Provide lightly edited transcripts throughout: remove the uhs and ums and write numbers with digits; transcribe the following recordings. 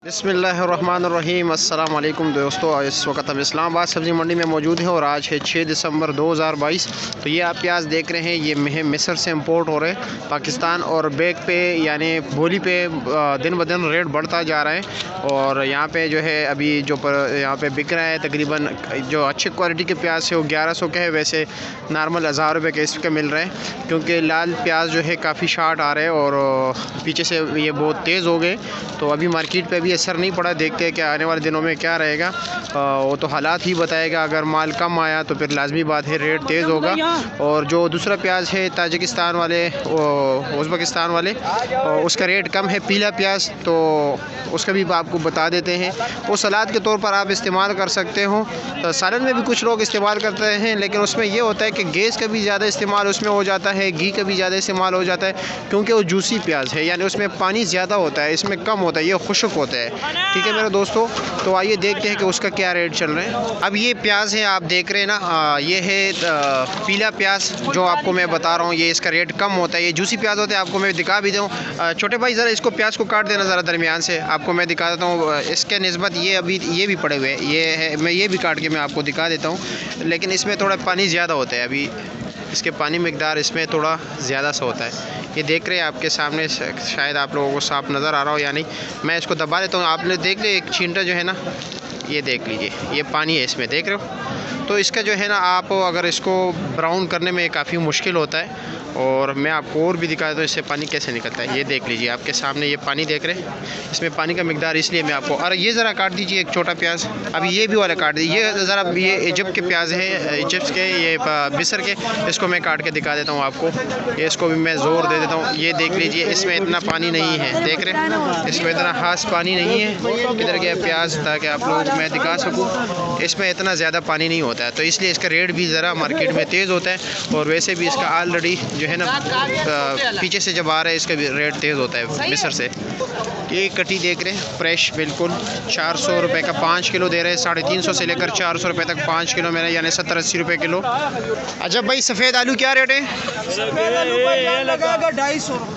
बिस्मिल्लाहिर्रहमानिर्रहीम। अस्सलाम वालेकुम दोस्तों, इस वक्त हम इस्लामाबाद सब्ज़ी मंडी में मौजूद हैं और आज है 6 दिसंबर 2022। तो ये आप प्याज देख रहे हैं, ये मिस्र से इंपोर्ट हो रहे हैं पाकिस्तान और बैग पे यानी बोली पे दिन ब दिन रेट बढ़ता जा रहा है। और यहाँ पे जो है अभी यहाँ पे बिक रहा है तकरीबन जो अच्छी क्वालिटी के प्याज है वो 1100 के है, वैसे नॉर्मल 1000 रुपये के इसके मिल रहे हैं क्योंकि लाल प्याज जो है काफ़ी शार्ट आ रहे हैं और पीछे से ये बहुत तेज़ हो गए। तो अभी मार्केट पे भी असर नहीं पड़ा, देखते हैं कि आने वाले दिनों में क्या रहेगा। वो तो हालात ही बताएगा। अगर माल कम आया तो फिर लाजमी बात है रेट तेज़ होगा। और जो दूसरा प्याज है ताजिकिस्तान वाले उज़्बेकिस्तान वाले उसका रेट कम है, पीला प्याज, तो उसका भी आपको बता देते हैं। वो सलाद के तौर पर आप इस्तेमाल कर सकते हो। तो सालन में भी कुछ लोग इस्तेमाल करते हैं, लेकिन उसमें ये होता है कि गैस का भी ज़्यादा इस्तेमाल उसमें हो जाता है, घी का भी ज़्यादा इस्तेमाल हो जाता है क्योंकि वो जूसी प्याज है, यानी उसमें पानी ज़्यादा होता है, इसमें कम होता है, ये खुश्क होता है। ठीक है मेरे दोस्तों, तो आइए देखते हैं कि उसका क्या रेट चल रहे हैं। अब ये प्याज है, आप देख रहे हैं ना, ये है पीला प्याज जो आपको मैं बता रहा हूँ, ये इसका रेट कम होता है। ये जूसी प्याज होता है, आपको मैं दिखा भी दूँ। छोटे भाई ज़रा इसको प्याज को काट देना ज़रा दरमियान से, आपको मैं दिखा देता हूँ। इसके निस्बत ये अभी ये भी पड़े हुए हैं, ये है, मैं ये भी काट के मैं आपको दिखा देता हूँ, लेकिन इसमें थोड़ा पानी ज़्यादा होता है। अभी इसके पानी मकदार इसमें थोड़ा ज़्यादा सा होता है। ये देख रहे हैं आपके सामने, शायद आप लोगों को साफ नज़र आ रहा हो या नहीं, मैं इसको दबा देता हूँ। आपने देख लिया एक छींटा जो है ना, ये देख लीजिए, ये पानी है इसमें, देख रहे हो। तो इसका जो है ना, आप अगर इसको ब्राउन करने में काफ़ी मुश्किल होता है। और मैं आपको और भी दिखा देता हूँ इससे पानी कैसे निकलता है। ये देख लीजिए आपके सामने, ये पानी देख रहे हैं, इसमें पानी का मिकदार इसलिए मैं आपको। और ये ज़रा काट दीजिए एक छोटा प्याज, अभी ये भी वाला काट दीजिए। ये ज़रा ये इजिप्ट के प्याज है, इजिप्ट के, ये मिस्र के, इसको मैं काट के दिखा देता हूँ आपको। ये इसको भी मैं ज़ोर दे देता हूँ। ये देख लीजिए, इसमें इतना पानी नहीं है, देख रहे हैं, इसमें इतना खास पानी नहीं है। इधर गया प्याज ताकि आप लोगों को मैं दिखा सकूँ, इसमें इतना ज़्यादा पानी नहीं होता है, तो इसलिए इसका रेट भी ज़रा मार्केट में तेज़ होता है। और वैसे भी इसका ऑलरेडी जो है ना पीछे से जब आ रहा है, इसका भी रेट तेज़ होता है मिस्र से। ये कटी देख रहे हैं, फ्रेश बिल्कुल 400 रुपये का 5 किलो दे रहे हैं। 350 से लेकर 400 रुपये तक 5 किलो मेरा, यानी 70-80 रुपये किलो। अच्छा भाई, सफ़ेद आलू क्या रेट है?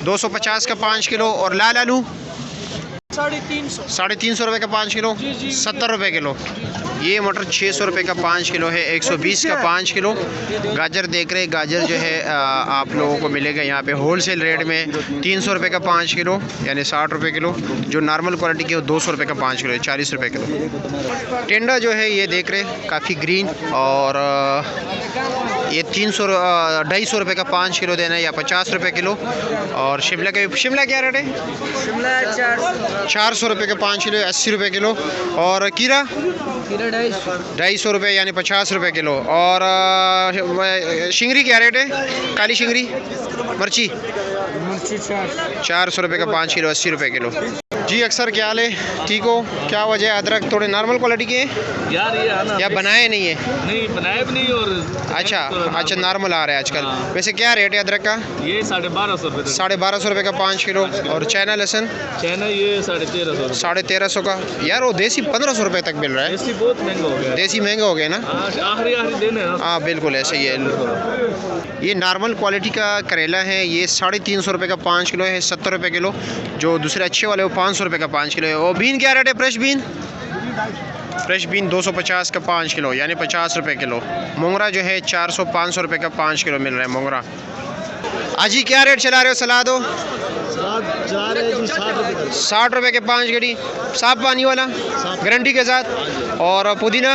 250 का 5 किलो। और लाल आलू 350 रुपये का 5 किलो, 70 रुपये किलो। ये मटर 600 रुपये का 5 किलो है, 120 का 5 किलो। गाजर देख रहे हैं, गाजर जो है आप लोगों को मिलेगा यहाँ पे होल सेल रेट में 300 रुपये का 5 किलो, यानी 60 रुपये किलो। जो नॉर्मल क्वालिटी की वो 200 रुपये का 5 किलो है, 40 रुपये किलो। टेंडा जो है ये देख रहे हैं काफ़ी ग्रीन, और ये 250 रुपये का 5 किलो देना है, या 50 रुपये किलो। और शिमला क्या रेट है? शिमला 400 रुपये का 5 किलो, 80 रुपये किलो। और कीरा 250 रुपये, यानी 50 रुपये किलो। और शिंगरी क्या रेट है? काली शिंगरी मिर्ची 400 रुपये का 5 किलो, 80 रुपये किलो। जी अक्सर क्या हाल है? ठीक हो? क्या वजह है? अदरक थोड़े नॉर्मल क्वालिटी के हैं यार, ये आना या बनाए नहीं है? नहीं बनाए भी नहीं। और अच्छा नॉर्मल आ रहा है आजकल। वैसे क्या रेट है अदरक का? ये 1250 रुपये। 1250 रुपये का 5 किलो। और चाइना लहसुन? चाइना ये 1350। 1350 का। यार वो देसी 1500 रुपये तक मिल रहा है। देसी बहुत महंगा हो गया। देसी महंगा हो गया ना? आखिरी दिन है। हाँ बिल्कुल ऐसे ही है। ये नॉर्मल क्वालिटी का करेला है, ये 350 रुपये का 5 किलो है, 70 रुपये किलो। जो दूसरे अच्छे वाले वो 500 रुपये का 5 किलो है। और बीन क्या रेट है? फ्रेश बीन 250 का 5 किलो, यानी 50 रुपये किलो। मोंगरा जो है 400-500 रुपये का 5 किलो मिल रहा है मोंगरा। अजी क्या रेट चला रहे हो? सलाद हो 60 रुपये के 5 गड्डी, साफ पानी वाला गारंटी के साथ। और पुदीना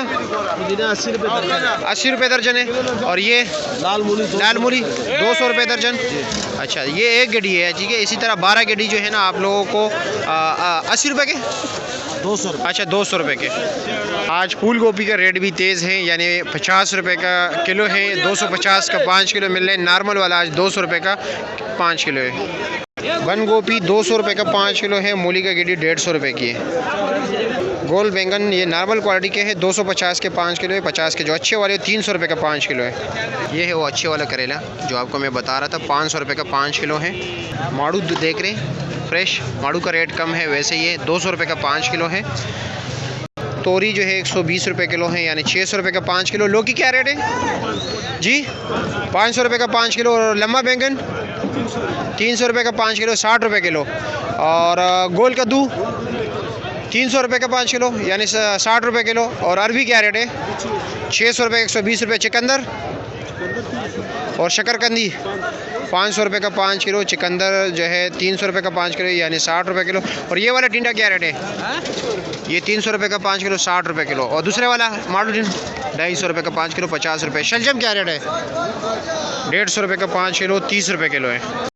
80 रुपये दर्जन है। और ये लाल मूली 200 रुपये दर्जन। अच्छा, ये एक गड्डी है, ठीक है। इसी तरह 12 गड्डी जो है ना आप लोगों को 80 रुपये के 200। अच्छा 200 रुपये के। आज फूल गोभी का रेट भी तेज़ है, यानी 50 रुपये का किलो है, 250 का 5 किलो मिल रहा है। नॉर्मल वाला आज 200 रुपये का 5 किलो है। बंद गोभी 200 रुपये का 5 किलो है। मूली का गिड्डी 150 रुपये की है। गोल बैंगन ये नॉर्मल क्वालिटी के है, 250 के 5 किलो है। 50 के जो अच्छे वाले 300 रुपये का 5 किलो है। ये है वो अच्छे वाला करेला जो आपको मैं बता रहा था, 500 रुपये का 5 किलो है। माड़ू देख रहे हैं, फ्रेश माड़ू का रेट कम है, वैसे ये 200 रुपये का 5 किलो है। तोरी जो है 120 रुपये किलो है, यानी 600 रुपये का 5 किलो। लौकी क्या रेट है जी? 500 रुपये का 5 किलो। और लम्बा बैंगन 300 रुपये का 5 किलो, 60 रुपये किलो। और गोल कद्दू 300 रुपये का 5 किलो यानी 60 रुपये किलो। और अरबी क्या रेट है? 600 रुपये 120 रुपये। चिकंदर और शकरकंदी 500 रुपये का 5 किलो। चिकंदर जो है 300 रुपये का 5 किलो यानी 60 रुपये किलो। और ये वाला टिंडा क्या रेट है? ये 300 रुपये का 5 किलो 60 रुपये किलो। और दूसरे वाला माडू टिंडा 250 रुपये का 5 किलो 50 रुपये। शलजम क्या रेट है? 150 रुपये का 5 किलो 30 रुपये किलो है।